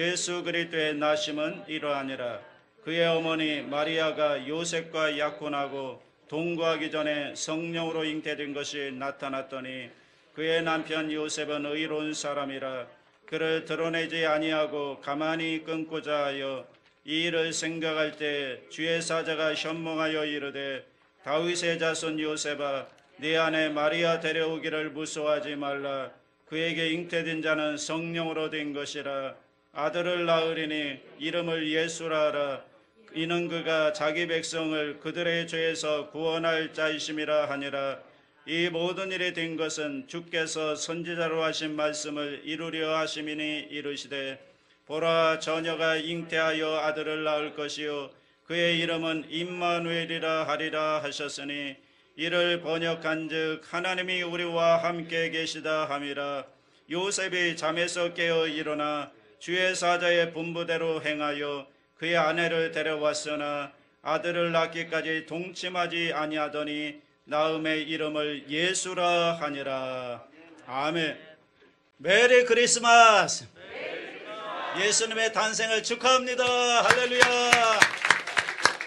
예수 그리스도의 나심은 이러하니라. 그의 어머니 마리아가 요셉과 약혼하고 동거하기 전에 성령으로 잉태된 것이 나타났더니 그의 남편 요셉은 의로운 사람이라 그를 드러내지 아니하고 가만히 끊고자 하여 이 일을 생각할 때 주의 사자가 현몽하여 이르되 다윗의 자손 요셉아 네 아내 마리아 데려오기를 무서워하지 말라. 그에게 잉태된 자는 성령으로 된 것이라. 아들을 낳으리니 이름을 예수라 하라. 이는 그가 자기 백성을 그들의 죄에서 구원할 자이심이라 하니라. 이 모든 일이 된 것은 주께서 선지자로 하신 말씀을 이루려 하심이니 이르시되 보라 저녀가 잉태하여 아들을 낳을 것이요 그의 이름은 임마누엘이라 하리라 하셨으니 이를 번역한즉 하나님이 우리와 함께 계시다 함이라. 요셉이 잠에서 깨어 일어나 주의 사자의 분부대로 행하여 그의 아내를 데려왔으나 아들을 낳기까지 동침하지 아니하더니 낳음의 이름을 예수라 하니라. 아멘. 메리 크리스마스. 예수님의 탄생을 축하합니다. 할렐루야.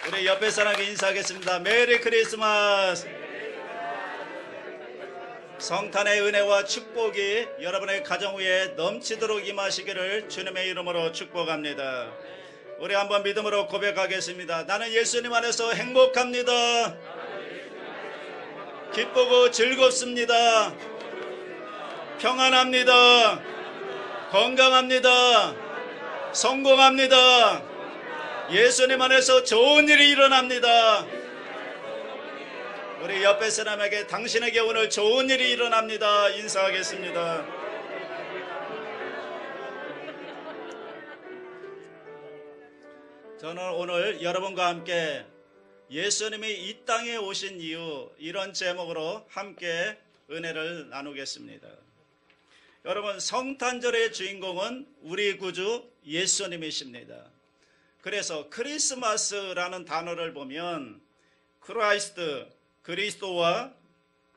우리 옆에 사람에게 인사하겠습니다. 메리 크리스마스. 성탄의 은혜와 축복이 여러분의 가정 위에 넘치도록 임하시기를 주님의 이름으로 축복합니다. 우리 한번 믿음으로 고백하겠습니다. 나는 예수님 안에서 행복합니다. 기쁘고 즐겁습니다. 평안합니다. 건강합니다. 성공합니다. 예수님 안에서 좋은 일이 일어납니다. 우리 옆에 사람에게 당신에게 오늘 좋은 일이 일어납니다. 인사하겠습니다. 저는 오늘 여러분과 함께 예수님이 이 땅에 오신 이유 이런 제목으로 함께 은혜를 나누겠습니다. 여러분 성탄절의 주인공은 우리 구주 예수님이십니다. 그래서 크리스마스라는 단어를 보면 크라이스트 그리스도와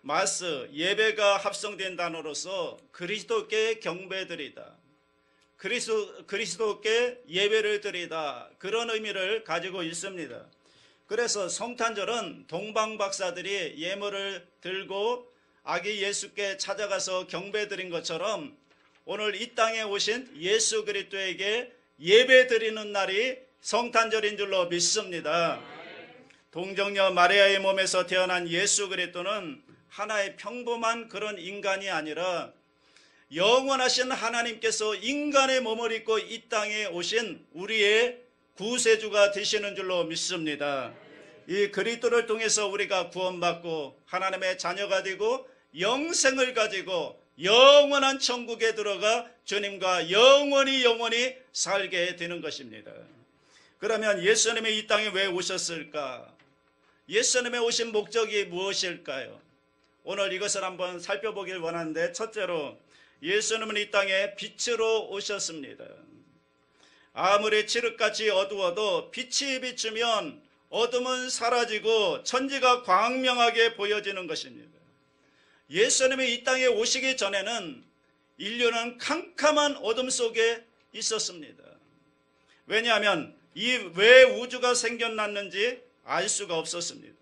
마스 예배가 합성된 단어로서 그리스도께 경배드리다 그리스도께 예배를 드리다 그런 의미를 가지고 있습니다. 그래서 성탄절은 동방박사들이 예물을 들고 아기 예수께 찾아가서 경배드린 것처럼 오늘 이 땅에 오신 예수 그리스도에게 예배드리는 날이 성탄절인 줄로 믿습니다. 동정녀 마리아의 몸에서 태어난 예수 그리스도는 하나의 평범한 그런 인간이 아니라 영원하신 하나님께서 인간의 몸을 입고 이 땅에 오신 우리의 구세주가 되시는 줄로 믿습니다. 이 그리스도를 통해서 우리가 구원받고 하나님의 자녀가 되고 영생을 가지고 영원한 천국에 들어가 주님과 영원히 살게 되는 것입니다. 그러면 예수님이 이 땅에 왜 오셨을까? 예수님의 오신 목적이 무엇일까요? 오늘 이것을 한번 살펴보길 원하는데 첫째로 예수님은 이 땅에 빛으로 오셨습니다. 아무리 칠흑같이 어두워도 빛이 비추면 어둠은 사라지고 천지가 광명하게 보여지는 것입니다. 예수님이 이 땅에 오시기 전에는 인류는 캄캄한 어둠 속에 있었습니다. 왜냐하면 왜 우주가 생겨났는지 알 수가 없었습니다.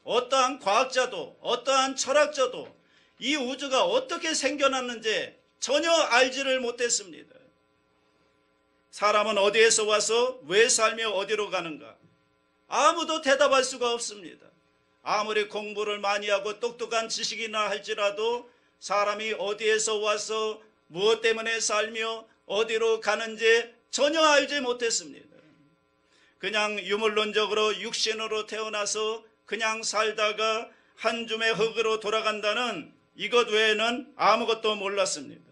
어떠한 과학자도 어떠한 철학자도 이 우주가 어떻게 생겨났는지 전혀 알지를 못했습니다. 사람은 어디에서 와서 왜 살며 어디로 가는가? 아무도 대답할 수가 없습니다. 아무리 공부를 많이 하고 똑똑한 지식이나 할지라도 사람이 어디에서 와서 무엇 때문에 살며 어디로 가는지 전혀 알지 못했습니다. 그냥 유물론적으로 육신으로 태어나서 그냥 살다가 한 줌의 흙으로 돌아간다는 이것 외에는 아무것도 몰랐습니다.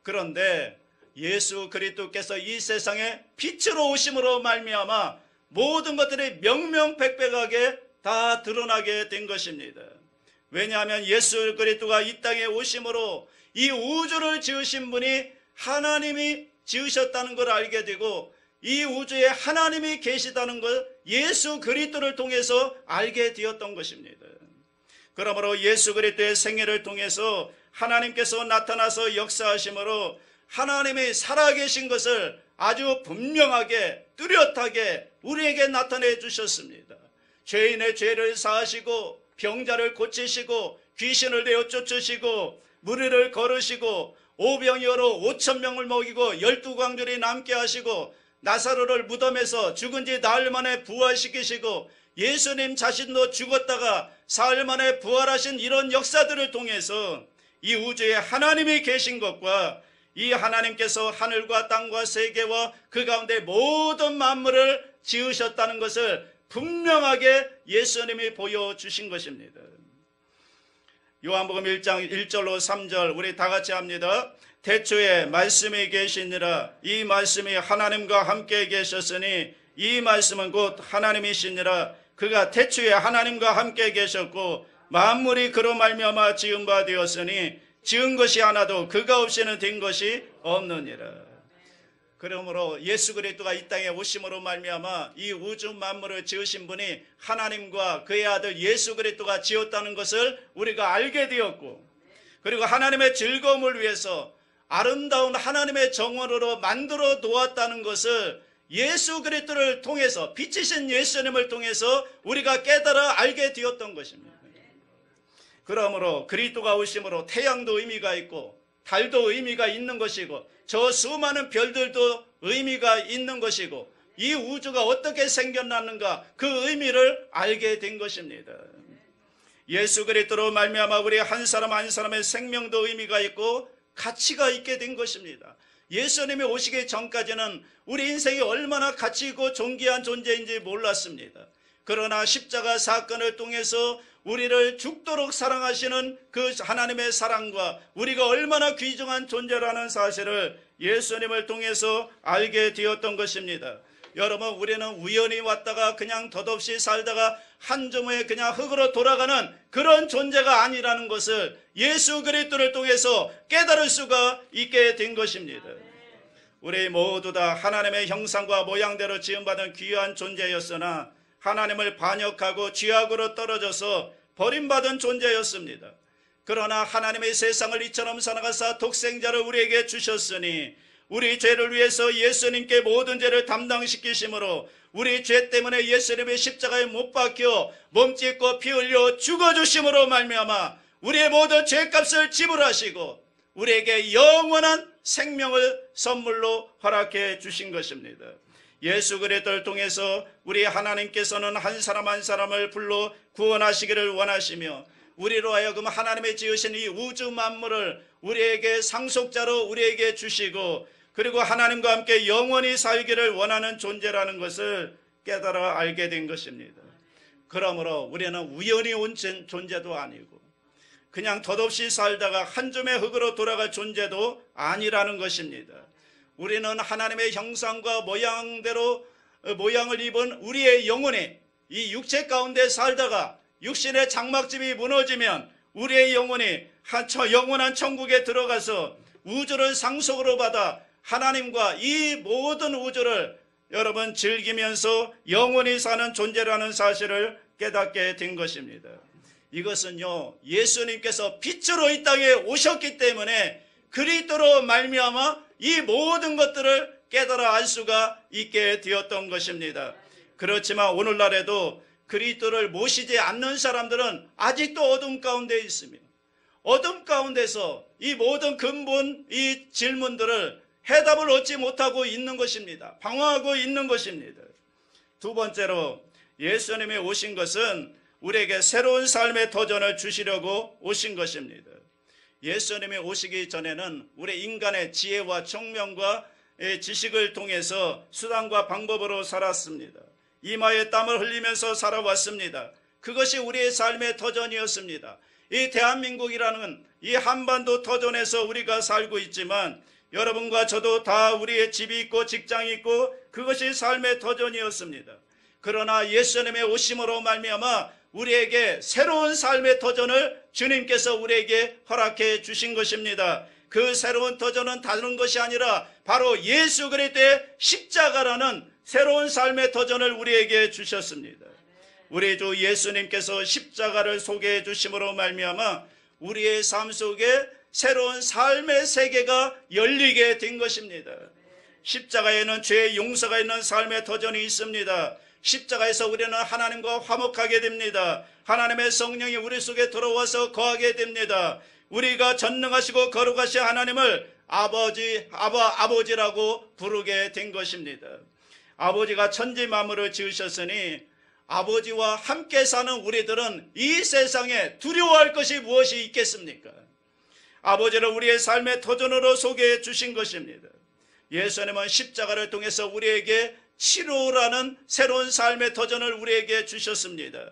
그런데 예수 그리스도께서 이 세상에 빛으로 오심으로 말미암아 모든 것들이 명명백백하게 다 드러나게 된 것입니다. 왜냐하면 예수 그리스도가 이 땅에 오심으로 이 우주를 지으신 분이 하나님이 지으셨다는 걸 알게 되고 이 우주에 하나님이 계시다는 걸 예수 그리스도를 통해서 알게 되었던 것입니다. 그러므로 예수 그리스도의 생애를 통해서 하나님께서 나타나서 역사하심으로 하나님이 살아계신 것을 아주 분명하게 뚜렷하게 우리에게 나타내 주셨습니다. 죄인의 죄를 사하시고 병자를 고치시고 귀신을 내어 쫓으시고 무리를 걸으시고 오병이어로 5,000명을 먹이고 12광절이 남게 하시고 나사로를 무덤에서 죽은 지 나흘 만에 부활시키시고 예수님 자신도 죽었다가 사흘 만에 부활하신 이런 역사들을 통해서 이 우주에 하나님이 계신 것과 이 하나님께서 하늘과 땅과 세계와 그 가운데 모든 만물을 지으셨다는 것을 분명하게 예수님이 보여주신 것입니다. 요한복음 1장 1절로 3절 우리 다 같이 합니다. 태초에 말씀이 계시니라. 이 말씀이 하나님과 함께 계셨으니 이 말씀은 곧 하나님이시니라. 그가 태초에 하나님과 함께 계셨고 만물이 그로 말미암아 지은 바 되었으니 지은 것이 하나도 그가 없이는 된 것이 없느니라. 그러므로 예수 그리스도가 이 땅에 오심으로 말미암아 이 우주 만물을 지으신 분이 하나님과 그의 아들 예수 그리스도가 지었다는 것을 우리가 알게 되었고, 그리고 하나님의 즐거움을 위해서 아름다운 하나님의 정원으로 만들어 놓았다는 것을 예수 그리스도를 통해서, 빛이신 예수님을 통해서 우리가 깨달아 알게 되었던 것입니다. 그러므로 그리스도가 오심으로 태양도 의미가 있고 달도 의미가 있는 것이고 저 수많은 별들도 의미가 있는 것이고 이 우주가 어떻게 생겨났는가 그 의미를 알게 된 것입니다. 예수 그리스도로 말미암아 우리 한 사람 한 사람의 생명도 의미가 있고 가치가 있게 된 것입니다. 예수님이 오시기 전까지는 우리 인생이 얼마나 가치 있고 존귀한 존재인지 몰랐습니다. 그러나 십자가 사건을 통해서 우리를 죽도록 사랑하시는 그 하나님의 사랑과 우리가 얼마나 귀중한 존재라는 사실을 예수님을 통해서 알게 되었던 것입니다. 여러분, 우리는 우연히 왔다가 그냥 덧없이 살다가 한 줌에 그냥 흙으로 돌아가는 그런 존재가 아니라는 것을 예수 그리스도를 통해서 깨달을 수가 있게 된 것입니다. 우리 모두 다 하나님의 형상과 모양대로 지음받은 귀한 존재였으나 하나님을 반역하고 죄악으로 떨어져서 버림받은 존재였습니다. 그러나 하나님의 세상을 이처럼 사랑하사 독생자를 우리에게 주셨으니 우리 죄를 위해서 예수님께 모든 죄를 담당시키심으로 우리 죄 때문에 예수님의 십자가에 못 박혀 몸짓고 피 흘려 죽어주심으로 말미암아 우리의 모든 죄값을 지불하시고 우리에게 영원한 생명을 선물로 허락해 주신 것입니다. 예수 그리스도를 통해서 우리 하나님께서는 한 사람 한 사람을 불러 구원하시기를 원하시며 우리로 하여금 하나님의 지으신 이 우주 만물을 우리에게 상속자로 우리에게 주시고 그리고 하나님과 함께 영원히 살기를 원하는 존재라는 것을 깨달아 알게 된 것입니다. 그러므로 우리는 우연히 온 존재도 아니고 그냥 덧없이 살다가 한 줌의 흙으로 돌아갈 존재도 아니라는 것입니다. 우리는 하나님의 형상과 모양대로 모양을 입은 우리의 영혼이 이 육체 가운데 살다가 육신의 장막집이 무너지면 우리의 영혼이 영원한 천국에 들어가서 우주를 상속으로 받아 하나님과 이 모든 우주를 여러분 즐기면서 영원히 사는 존재라는 사실을 깨닫게 된 것입니다. 이것은요, 예수님께서 빛으로 이 땅에 오셨기 때문에 그리스도로 말미암아 이 모든 것들을 깨달아 알 수가 있게 되었던 것입니다. 그렇지만 오늘날에도 그리스도를 모시지 않는 사람들은 아직도 어둠 가운데 있습니다. 어둠 가운데서 이 모든 근본 이 질문들을 해답을 얻지 못하고 있는 것입니다. 방황하고 있는 것입니다. 두 번째로 예수님이 오신 것은 우리에게 새로운 삶의 도전을 주시려고 오신 것입니다. 예수님이 오시기 전에는 우리 인간의 지혜와 총명과 지식을 통해서 수단과 방법으로 살았습니다. 이마에 땀을 흘리면서 살아왔습니다. 그것이 우리의 삶의 터전이었습니다. 이 대한민국이라는 이 한반도 터전에서 우리가 살고 있지만 여러분과 저도 다 우리의 집이 있고 직장이 있고 그것이 삶의 터전이었습니다. 그러나 예수님의 오심으로 말미암아 우리에게 새로운 삶의 터전을 주님께서 우리에게 허락해 주신 것입니다. 그 새로운 터전은 다른 것이 아니라 바로 예수 그리스도의 십자가라는 새로운 삶의 터전을 우리에게 주셨습니다. 우리 주 예수님께서 십자가를 소개해 주심으로 말미암아 우리의 삶 속에 새로운 삶의 세계가 열리게 된 것입니다. 십자가에는 죄의 용서가 있는 삶의 도전이 있습니다. 십자가에서 우리는 하나님과 화목하게 됩니다. 하나님의 성령이 우리 속에 들어와서 거하게 됩니다. 우리가 전능하시고 거룩하신 하나님을 아버지라고 부르게 된 것입니다. 아버지가 천지 만물을 지으셨으니 아버지와 함께 사는 우리들은 이 세상에 두려워할 것이 무엇이 있겠습니까? 아버지를 우리의 삶의 도전으로 소개해 주신 것입니다. 예수님은 십자가를 통해서 우리에게 치료라는 새로운 삶의 도전을 우리에게 주셨습니다.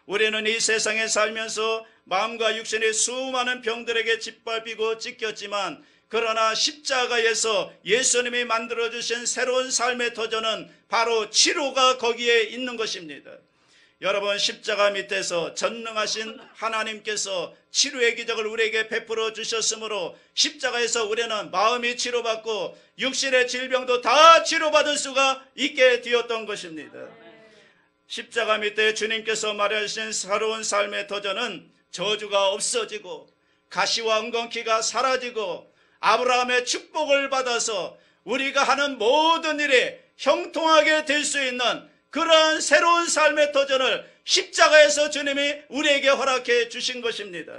우리는 이 세상에 살면서 마음과 육신의 수많은 병들에게 짓밟히고 찢겼지만, 그러나 십자가에서 예수님이 만들어주신 새로운 삶의 도전은 바로 치료가 거기에 있는 것입니다. 여러분, 십자가 밑에서 전능하신 하나님께서 치료의 기적을 우리에게 베풀어 주셨으므로 십자가에서 우리는 마음이 치료받고 육신의 질병도 다 치료받을 수가 있게 되었던 것입니다. 십자가 밑에 주님께서 말하신 새로운 삶의 도전은 저주가 없어지고 가시와 엉겅퀴가 사라지고 아브라함의 축복을 받아서 우리가 하는 모든 일에 형통하게 될 수 있는 그러한 새로운 삶의 도전을 십자가에서 주님이 우리에게 허락해 주신 것입니다.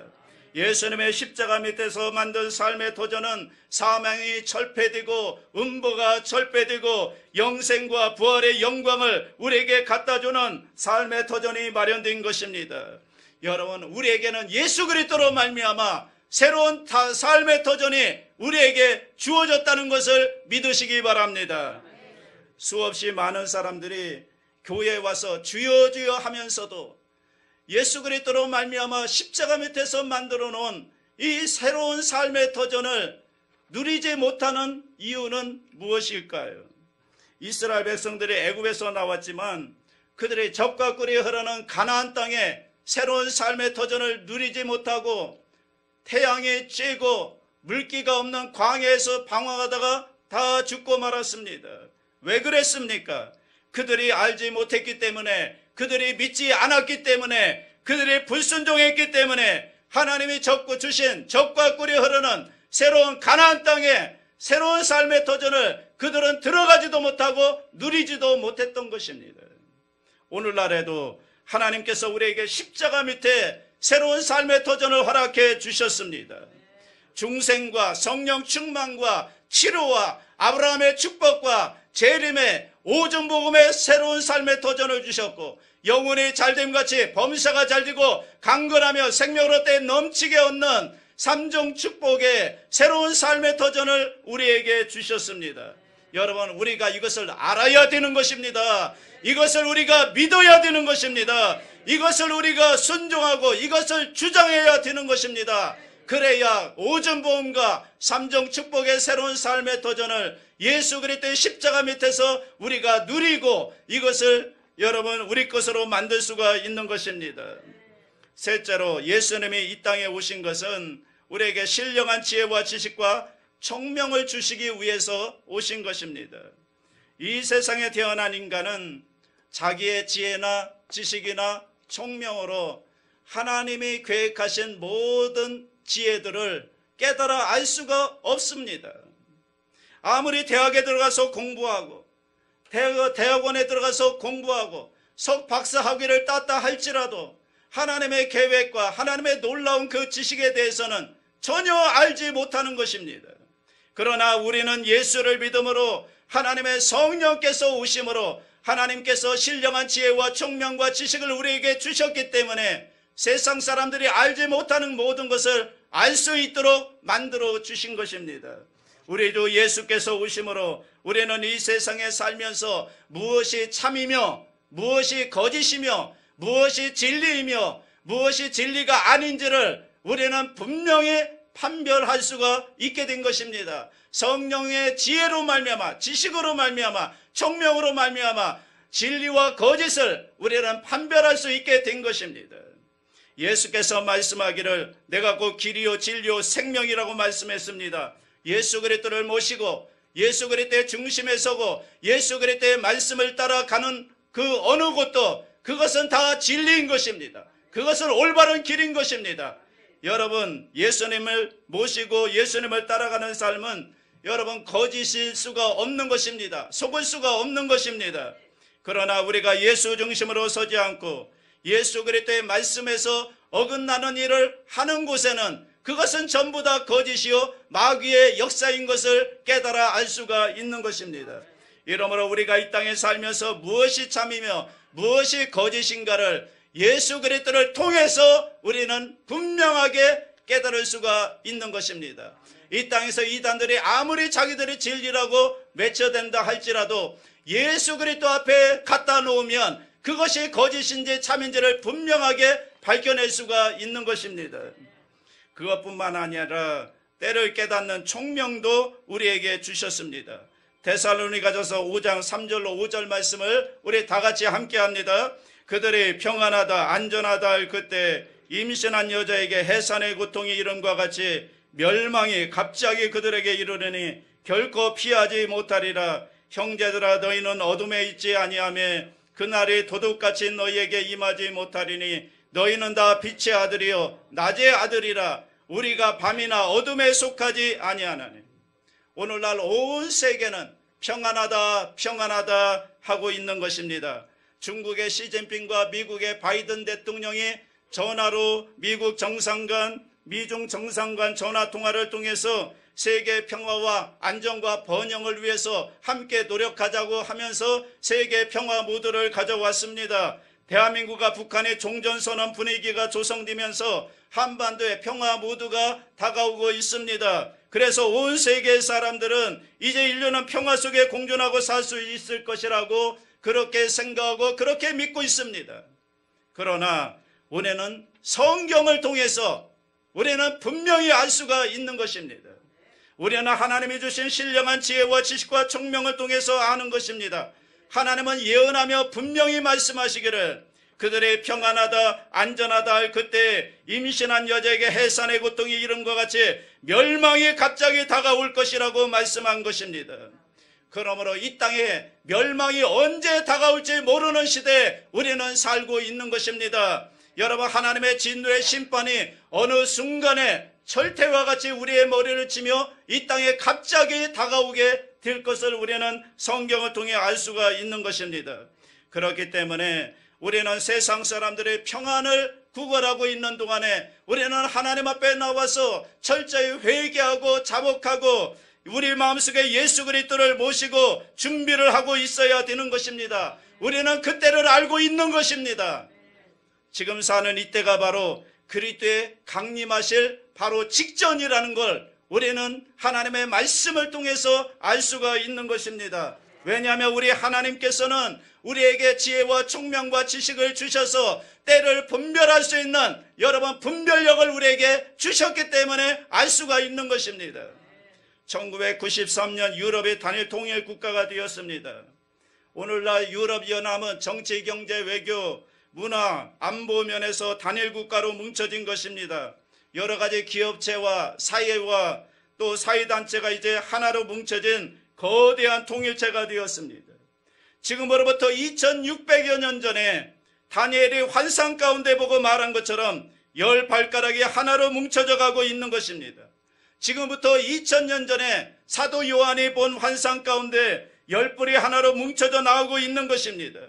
예수님의 십자가 밑에서 만든 삶의 도전은 사망이 철폐되고 음보가 철폐되고 영생과 부활의 영광을 우리에게 갖다주는 삶의 도전이 마련된 것입니다. 여러분, 우리에게는 예수 그리스도로 말미암아 새로운 삶의 도전이 우리에게 주어졌다는 것을 믿으시기 바랍니다. 수없이 많은 사람들이 교회에 와서 주여 주여 하면서도 예수 그리스도로 말미암아 십자가 밑에서 만들어 놓은 이 새로운 삶의 도전을 누리지 못하는 이유는 무엇일까요? 이스라엘 백성들이 애굽에서 나왔지만 그들의 젖과 꿀이 흐르는 가나안 땅에 새로운 삶의 도전을 누리지 못하고 태양이 쬐고 물기가 없는 광야에서 방황하다가 다 죽고 말았습니다. 왜 그랬습니까? 그들이 알지 못했기 때문에, 그들이 믿지 않았기 때문에, 그들이 불순종했기 때문에 하나님이 주신 젖과 꿀이 흐르는 새로운 가나안 땅에 새로운 삶의 도전을 그들은 들어가지도 못하고 누리지도 못했던 것입니다. 오늘날에도 하나님께서 우리에게 십자가 밑에 새로운 삶의 도전을 허락해 주셨습니다. 중생과 성령 충만과 치료와 아브라함의 축복과 재림의 오전복음의 새로운 삶의 도전을 주셨고, 영혼이 잘됨같이 범사가 잘되고 강건하며 생명으로 때 넘치게 얻는 삼종 축복의 새로운 삶의 도전을 우리에게 주셨습니다. 여러분, 우리가 이것을 알아야 되는 것입니다. 이것을 우리가 믿어야 되는 것입니다. 이것을 우리가 순종하고 이것을 주장해야 되는 것입니다. 그래야 오전복음과 삼종 축복의 새로운 삶의 도전을 예수 그리스도의 십자가 밑에서 우리가 누리고 이것을 여러분 우리 것으로 만들 수가 있는 것입니다. 셋째로, 예수님이 이 땅에 오신 것은 우리에게 신령한 지혜와 지식과 총명을 주시기 위해서 오신 것입니다. 이 세상에 태어난 인간은 자기의 지혜나 지식이나 총명으로 하나님이 계획하신 모든 지혜들을 깨달아 알 수가 없습니다. 아무리 대학에 들어가서 공부하고 대학원에 들어가서 공부하고 석박사 학위를 땄다 할지라도 하나님의 계획과 하나님의 놀라운 그 지식에 대해서는 전혀 알지 못하는 것입니다. 그러나 우리는 예수를 믿음으로 하나님의 성령께서 오심으로 하나님께서 신령한 지혜와 총명과 지식을 우리에게 주셨기 때문에 세상 사람들이 알지 못하는 모든 것을 알 수 있도록 만들어 주신 것입니다. 우리도 예수께서 오심으로 우리는 이 세상에 살면서 무엇이 참이며 무엇이 거짓이며 무엇이 진리이며 무엇이 진리가 아닌지를 우리는 분명히 판별할 수가 있게 된 것입니다. 성령의 지혜로 말미암아, 지식으로 말미암아, 총명으로 말미암아 진리와 거짓을 우리는 판별할 수 있게 된 것입니다. 예수께서 말씀하기를 내가 곧 길이요 진리요 생명이라고 말씀했습니다. 예수 그리스도를 모시고 예수 그리스도의 중심에 서고 예수 그리스도의 말씀을 따라가는 그 어느 곳도 그것은 다 진리인 것입니다. 그것은 올바른 길인 것입니다. 여러분 예수님을 모시고 예수님을 따라가는 삶은 여러분 거짓일 수가 없는 것입니다. 속을 수가 없는 것입니다. 그러나 우리가 예수 중심으로 서지 않고 예수 그리스도의 말씀에서 어긋나는 일을 하는 곳에는 그것은 전부 다 거짓이요 마귀의 역사인 것을 깨달아 알 수가 있는 것입니다. 이러므로 우리가 이 땅에 살면서 무엇이 참이며 무엇이 거짓인가를 예수 그리스도를 통해서 우리는 분명하게 깨달을 수가 있는 것입니다. 이 땅에서 이단들이 아무리 자기들이 진리라고 외쳐댄다 할지라도 예수 그리스도 앞에 갖다 놓으면 그것이 거짓인지 참인지를 분명하게 밝혀낼 수가 있는 것입니다. 그것뿐만 아니라 때를 깨닫는 총명도 우리에게 주셨습니다. 데살로니가전서 5장 3절로 5절 말씀을 우리 다 같이 함께 합니다. 그들이 평안하다 안전하다 할 그때 임신한 여자에게 해산의 고통이 이름과 같이 멸망이 갑자기 그들에게 이르르니 결코 피하지 못하리라. 형제들아 너희는 어둠에 있지 아니하며 그날이 도둑같이 너희에게 임하지 못하리니 너희는 다 빛의 아들이요 낮의 아들이라. 우리가 밤이나 어둠에 속하지 아니하나니. 오늘날 온 세계는 평안하다 평안하다 하고 있는 것입니다. 중국의 시진핑과 미국의 바이든 대통령이 전화로 미국 정상관 미중 정상관 전화통화를 통해서 세계 평화와 안정과 번영을 위해서 함께 노력하자고 하면서 세계 평화 모드를 가져왔습니다. 대한민국과 북한의 종전선언 분위기가 조성되면서 한반도의 평화 모두가 다가오고 있습니다. 그래서 온 세계의 사람들은 이제 인류는 평화 속에 공존하고 살 수 있을 것이라고 그렇게 생각하고 그렇게 믿고 있습니다. 그러나 우리는 성경을 통해서 우리는 분명히 알 수가 있는 것입니다. 우리는 하나님이 주신 신령한 지혜와 지식과 총명을 통해서 아는 것입니다. 하나님은 예언하며 분명히 말씀하시기를 그들의 평안하다 안전하다 할 그때 임신한 여자에게 해산의 고통이 이름과 같이 멸망이 갑자기 다가올 것이라고 말씀한 것입니다. 그러므로 이 땅에 멸망이 언제 다가올지 모르는 시대에 우리는 살고 있는 것입니다. 여러분 하나님의 진노의 심판이 어느 순간에 철퇴와 같이 우리의 머리를 치며 이 땅에 갑자기 다가오게 될 것을 우리는 성경을 통해 알 수가 있는 것입니다. 그렇기 때문에 우리는 세상 사람들의 평안을 구걸하고 있는 동안에 우리는 하나님 앞에 나와서 철저히 회개하고 자복하고 우리 마음속에 예수 그리스도를 모시고 준비를 하고 있어야 되는 것입니다. 우리는 그때를 알고 있는 것입니다. 지금 사는 이때가 바로 그리스도의 강림하실 바로 직전이라는 걸 우리는 하나님의 말씀을 통해서 알 수가 있는 것입니다. 왜냐하면 우리 하나님께서는 우리에게 지혜와 총명과 지식을 주셔서 때를 분별할 수 있는 여러분 분별력을 우리에게 주셨기 때문에 알 수가 있는 것입니다. 1993년 유럽이 단일 통일 국가가 되었습니다. 오늘날 유럽연합은 정치, 경제, 외교, 문화, 안보 면에서 단일 국가로 뭉쳐진 것입니다. 여러 가지 기업체와 사회와 또 사회단체가 이제 하나로 뭉쳐진 거대한 통일체가 되었습니다. 지금으로부터 2600여 년 전에 다니엘이 환상 가운데 보고 말한 것처럼 10발가락이 하나로 뭉쳐져 가고 있는 것입니다. 지금부터 2000년 전에 사도 요한이 본 환상 가운데 10뿔이 하나로 뭉쳐져 나오고 있는 것입니다.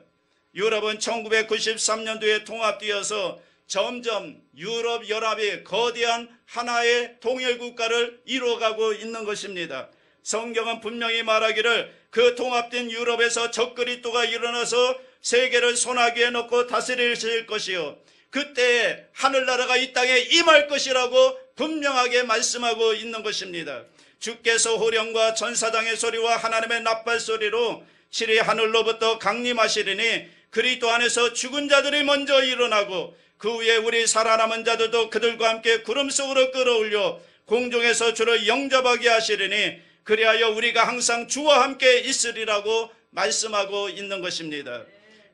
유럽은 1993년도에 통합되어서 점점 유럽 연합이 거대한 하나의 통일국가를 이루어가고 있는 것입니다. 성경은 분명히 말하기를 그 통합된 유럽에서 적그리스도가 일어나서 세계를 손아귀에 넣고 다스리실 것이요 그때에 하늘나라가 이 땅에 임할 것이라고 분명하게 말씀하고 있는 것입니다. 주께서 호령과 천사장의 소리와 하나님의 나팔 소리로 7위 하늘로부터 강림하시리니 그리스도 안에서 죽은 자들이 먼저 일어나고 그 후에 우리 살아남은 자들도 그들과 함께 구름 속으로 끌어올려 공중에서 주를 영접하게 하시리니 그리하여 우리가 항상 주와 함께 있으리라고 말씀하고 있는 것입니다.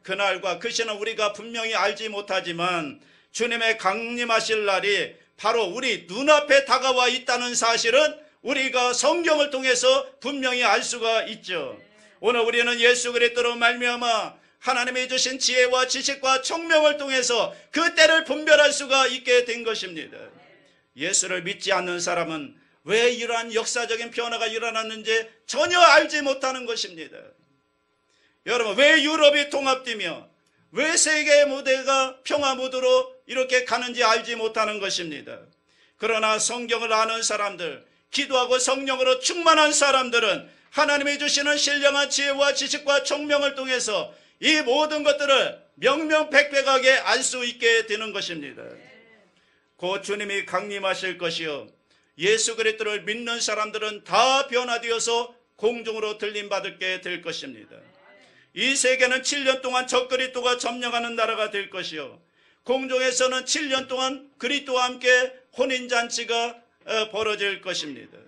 그날과 그 시는 우리가 분명히 알지 못하지만 주님의 강림하실 날이 바로 우리 눈앞에 다가와 있다는 사실은 우리가 성경을 통해서 분명히 알 수가 있죠. 오늘 우리는 예수 그리스도로 말미암아 하나님이 주신 지혜와 지식과 총명을 통해서 그 때를 분별할 수가 있게 된 것입니다. 예수를 믿지 않는 사람은 왜 이러한 역사적인 변화가 일어났는지 전혀 알지 못하는 것입니다. 여러분, 왜 유럽이 통합되며 왜 세계의 무대가 평화 무드로 이렇게 가는지 알지 못하는 것입니다. 그러나 성경을 아는 사람들, 기도하고 성령으로 충만한 사람들은 하나님이 주시는 신령한 지혜와 지식과 총명을 통해서 이 모든 것들을 명명백백하게 알 수 있게 되는 것입니다. 곧 주님이 강림하실 것이요 예수 그리스도를 믿는 사람들은 다 변화되어서 공중으로 들림받게 될 것입니다. 이 세계는 7년 동안 적그리스도가 점령하는 나라가 될 것이요 공중에서는 7년 동안 그리스도와 함께 혼인잔치가 벌어질 것입니다.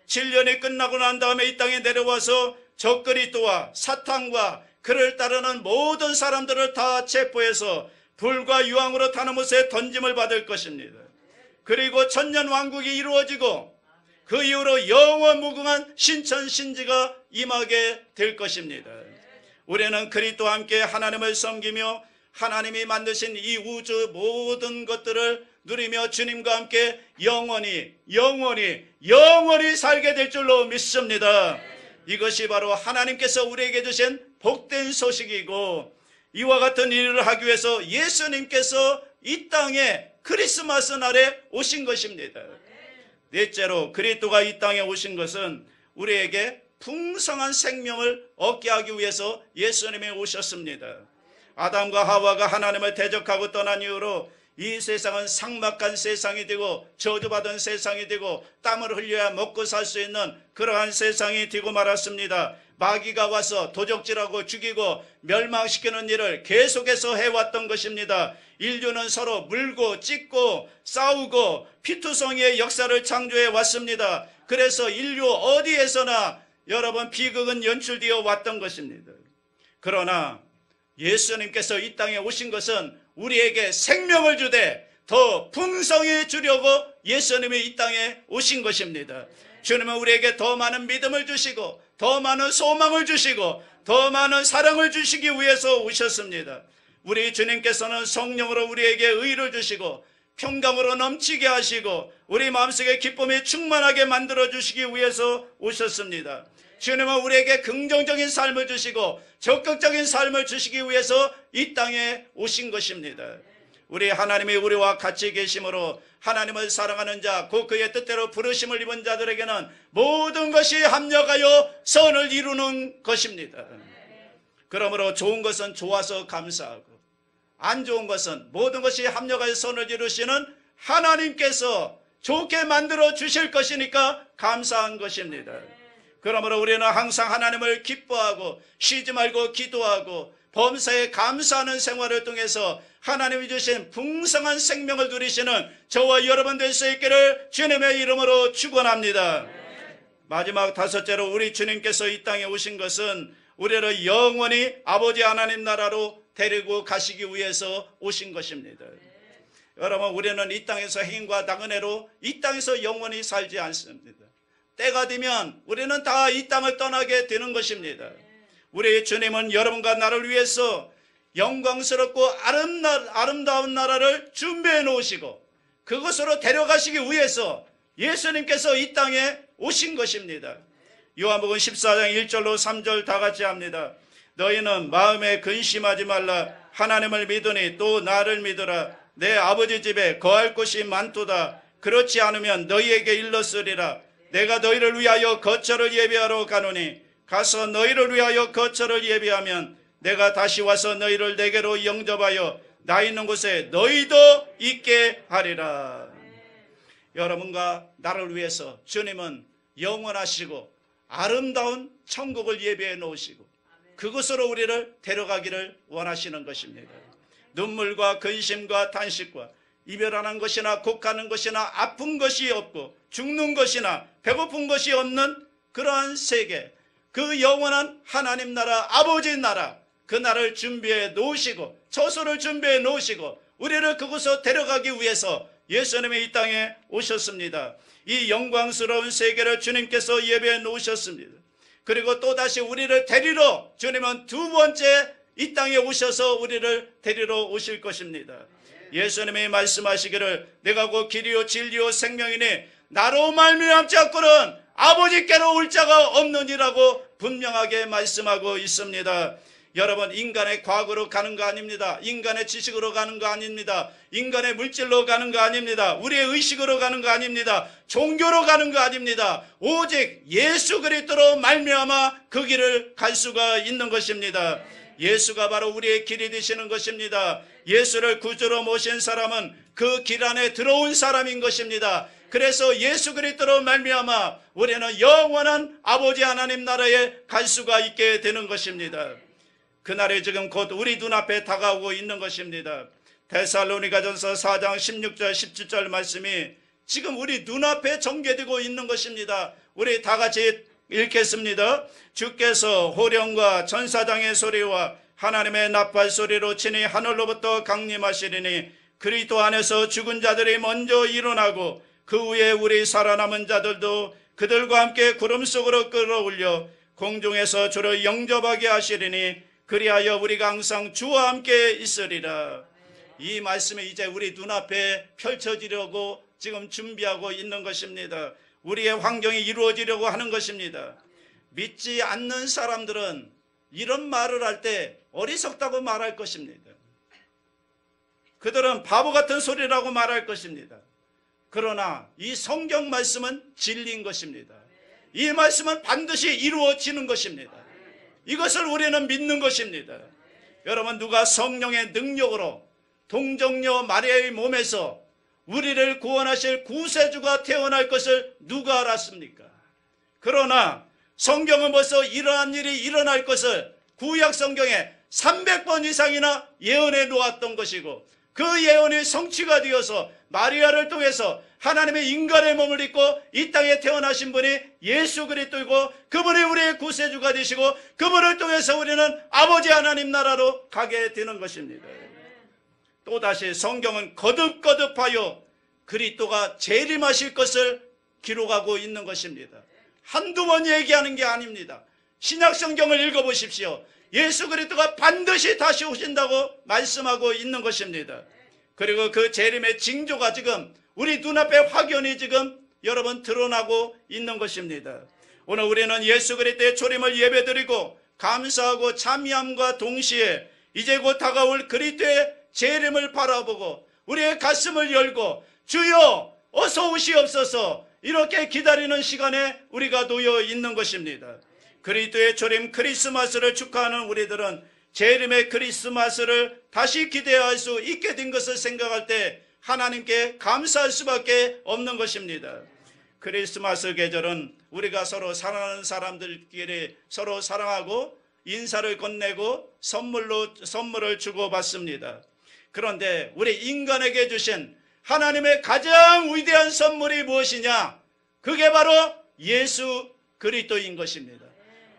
7년이 끝나고 난 다음에 이 땅에 내려와서 적그리스도와 사탄과 그를 따르는 모든 사람들을 다 체포해서 불과 유황으로 타는 못에 던짐을 받을 것입니다. 그리고 천년왕국이 이루어지고 그 이후로 영원 무궁한 신천신지가 임하게 될 것입니다. 우리는 그리스도와 함께 하나님을 섬기며 하나님이 만드신 이 우주 모든 것들을 누리며 주님과 함께 영원히 살게 될 줄로 믿습니다. 이것이 바로 하나님께서 우리에게 주신 복된 소식이고 이와 같은 일을 하기 위해서 예수님께서 이 땅에 크리스마스 날에 오신 것입니다. 넷째로 그리스도가 이 땅에 오신 것은 우리에게 풍성한 생명을 얻게 하기 위해서 예수님이 오셨습니다. 아담과 하와가 하나님을 대적하고 떠난 이후로 이 세상은 삭막한 세상이 되고 저주받은 세상이 되고 땀을 흘려야 먹고 살 수 있는 그러한 세상이 되고 말았습니다. 마귀가 와서 도적질하고 죽이고 멸망시키는 일을 계속해서 해왔던 것입니다. 인류는 서로 물고 찢고 싸우고 피투성이의 역사를 창조해 왔습니다. 그래서 인류 어디에서나 여러분 비극은 연출되어 왔던 것입니다. 그러나 예수님께서 이 땅에 오신 것은 우리에게 생명을 주되 더 풍성히 주려고 예수님이 이 땅에 오신 것입니다. 주님은 우리에게 더 많은 믿음을 주시고 더 많은 소망을 주시고 더 많은 사랑을 주시기 위해서 오셨습니다. 우리 주님께서는 성령으로 우리에게 의를 주시고 평강으로 넘치게 하시고 우리 마음속에 기쁨이 충만하게 만들어 주시기 위해서 오셨습니다. 주님은 우리에게 긍정적인 삶을 주시고 적극적인 삶을 주시기 위해서 이 땅에 오신 것입니다. 우리 하나님이 우리와 같이 계심으로 하나님을 사랑하는 자, 곧 그의 뜻대로 부르심을 입은 자들에게는 모든 것이 합력하여 선을 이루는 것입니다. 그러므로 좋은 것은 좋아서 감사하고 안 좋은 것은 모든 것이 합력하여 선을 이루시는 하나님께서 좋게 만들어 주실 것이니까 감사한 것입니다. 그러므로 우리는 항상 하나님을 기뻐하고 쉬지 말고 기도하고 범사에 감사하는 생활을 통해서 하나님이 주신 풍성한 생명을 누리시는 저와 여러분 될 수 있기를 주님의 이름으로 축원합니다. 마지막 다섯째로 우리 주님께서 이 땅에 오신 것은 우리를 영원히 아버지 하나님 나라로 데리고 가시기 위해서 오신 것입니다. 여러분, 우리는 이 땅에서 행인과 나그네로 이 땅에서 영원히 살지 않습니다. 때가 되면 우리는 다 이 땅을 떠나게 되는 것입니다. 우리 주님은 여러분과 나를 위해서 영광스럽고 아름다운 나라를 준비해 놓으시고 그것으로 데려가시기 위해서 예수님께서 이 땅에 오신 것입니다. 요한복음 14장 1절로 3절 다 같이 합니다. 너희는 마음에 근심하지 말라. 하나님을 믿으니 또 나를 믿으라. 내 아버지 집에 거할 곳이 많도다. 그렇지 않으면 너희에게 일렀으리라. 내가 너희를 위하여 거처를 예비하러 가노니 가서 너희를 위하여 거처를 예비하면 내가 다시 와서 너희를 내게로 영접하여 나 있는 곳에 너희도 있게 하리라. 여러분과 나를 위해서 주님은 영원하시고 아름다운 천국을 예비해 놓으시고 그곳으로 우리를 데려가기를 원하시는 것입니다. 눈물과 근심과 탄식과 이별하는 것이나 곡하는 것이나 아픈 것이 없고 죽는 것이나 배고픈 것이 없는 그러한 세계, 그 영원한 하나님 나라, 아버지 나라, 그 나라를 준비해 놓으시고 처소를 준비해 놓으시고 우리를 그곳으로 데려가기 위해서 예수님이 이 땅에 오셨습니다. 이 영광스러운 세계를 주님께서 예배해 놓으셨습니다. 그리고 또다시 우리를 데리러 주님은 두 번째 이 땅에 오셔서 우리를 데리러 오실 것입니다. 예수님이 말씀하시기를 내가 곧 길이요 진리요 생명이니 나로 말미암지 않고는 아버지께로 올 자가 없느니라고 분명하게 말씀하고 있습니다. 여러분, 인간의 과거로 가는 거 아닙니다. 인간의 지식으로 가는 거 아닙니다. 인간의 물질로 가는 거 아닙니다. 우리의 의식으로 가는 거 아닙니다. 종교로 가는 거 아닙니다. 오직 예수 그리스도로 말미암아 그 길을 갈 수가 있는 것입니다. 예수가 바로 우리의 길이 되시는 것입니다. 예수를 구주로 모신 사람은 그 길 안에 들어온 사람인 것입니다. 그래서 예수 그리스도로 말미암아 우리는 영원한 아버지 하나님 나라에 갈 수가 있게 되는 것입니다. 그날이 지금 곧 우리 눈앞에 다가오고 있는 것입니다. 데살로니가전서 4장 16절 17절 말씀이 지금 우리 눈앞에 전개되고 있는 것입니다. 우리 다 같이 읽겠습니다. 주께서 호령과 천사장의 소리와 하나님의 나팔 소리로 친히 하늘로부터 강림하시리니 그리스도 안에서 죽은 자들이 먼저 일어나고 그 후에 우리 살아남은 자들도 그들과 함께 구름 속으로 끌어올려 공중에서 주를 영접하게 하시리니 그리하여 우리가 항상 주와 함께 있으리라. 이 말씀이 이제 우리 눈앞에 펼쳐지려고 지금 준비하고 있는 것입니다. 우리의 환경이 이루어지려고 하는 것입니다. 믿지 않는 사람들은 이런 말을 할 때 어리석다고 말할 것입니다. 그들은 바보 같은 소리라고 말할 것입니다. 그러나 이 성경 말씀은 진리인 것입니다. 이 말씀은 반드시 이루어지는 것입니다. 이것을 우리는 믿는 것입니다. 여러분, 누가 성령의 능력으로 동정녀 마리아의 몸에서 우리를 구원하실 구세주가 태어날 것을 누가 알았습니까? 그러나 성경은 벌써 이러한 일이 일어날 것을 구약 성경에 300번 이상이나 예언해 놓았던 것이고 그 예언이 성취가 되어서 마리아를 통해서 하나님의 인간의 몸을 입고 이 땅에 태어나신 분이 예수 그리스도이고 그분이 우리의 구세주가 되시고 그분을 통해서 우리는 아버지 하나님 나라로 가게 되는 것입니다. 또다시 성경은 거듭거듭하여 그리스도가 재림하실 것을 기록하고 있는 것입니다. 한두 번 얘기하는 게 아닙니다. 신약 성경을 읽어보십시오. 예수 그리스도가 반드시 다시 오신다고 말씀하고 있는 것입니다. 그리고 그 재림의 징조가 지금 우리 눈앞에 확연히 지금 여러분 드러나고 있는 것입니다. 오늘 우리는 예수 그리스도의 초림을 예배드리고 감사하고 참여함과 동시에 이제 곧 다가올 그리스도의 재림을 바라보고 우리의 가슴을 열고 주여 어서 오시옵소서 이렇게 기다리는 시간에 우리가 놓여 있는 것입니다. 그리스도의 초림 크리스마스를 축하하는 우리들은 재림의 크리스마스를 다시 기대할 수 있게 된 것을 생각할 때 하나님께 감사할 수밖에 없는 것입니다. 크리스마스 계절은 우리가 서로 사랑하는 사람들끼리 서로 사랑하고 인사를 건네고 선물을 주고받습니다. 그런데 우리 인간에게 주신 하나님의 가장 위대한 선물이 무엇이냐? 그게 바로 예수 그리스도인 것입니다.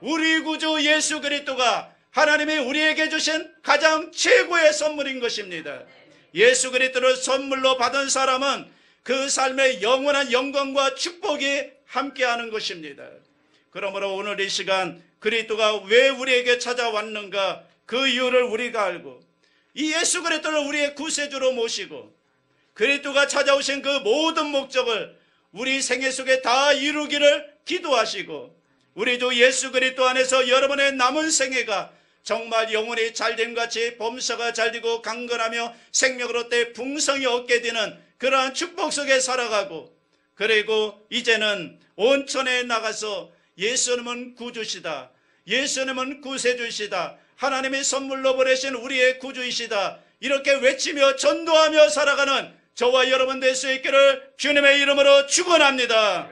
우리 구주 예수 그리스도가 하나님이 우리에게 주신 가장 최고의 선물인 것입니다. 예수 그리스도를 선물로 받은 사람은 그 삶의 영원한 영광과 축복이 함께하는 것입니다. 그러므로 오늘 이 시간 그리스도가 왜 우리에게 찾아왔는가 그 이유를 우리가 알고 이 예수 그리스도를 우리의 구세주로 모시고 그리스도가 찾아오신 그 모든 목적을 우리 생애 속에 다 이루기를 기도하시고 우리 주 예수 그리스도 안에서 여러분의 남은 생애가 정말 영혼이 잘됨같이 범사가 잘되고 강건하며 생명을 얻되 풍성히 얻게 되는 그러한 축복 속에 살아가고 그리고 이제는 온천에 나가서 예수님은 구주시다. 예수님은 구세주시다. 하나님이 선물로 보내신 우리의 구주이시다. 이렇게 외치며 전도하며 살아가는 저와 여러분 될 수 있기를 주님의 이름으로 축원합니다.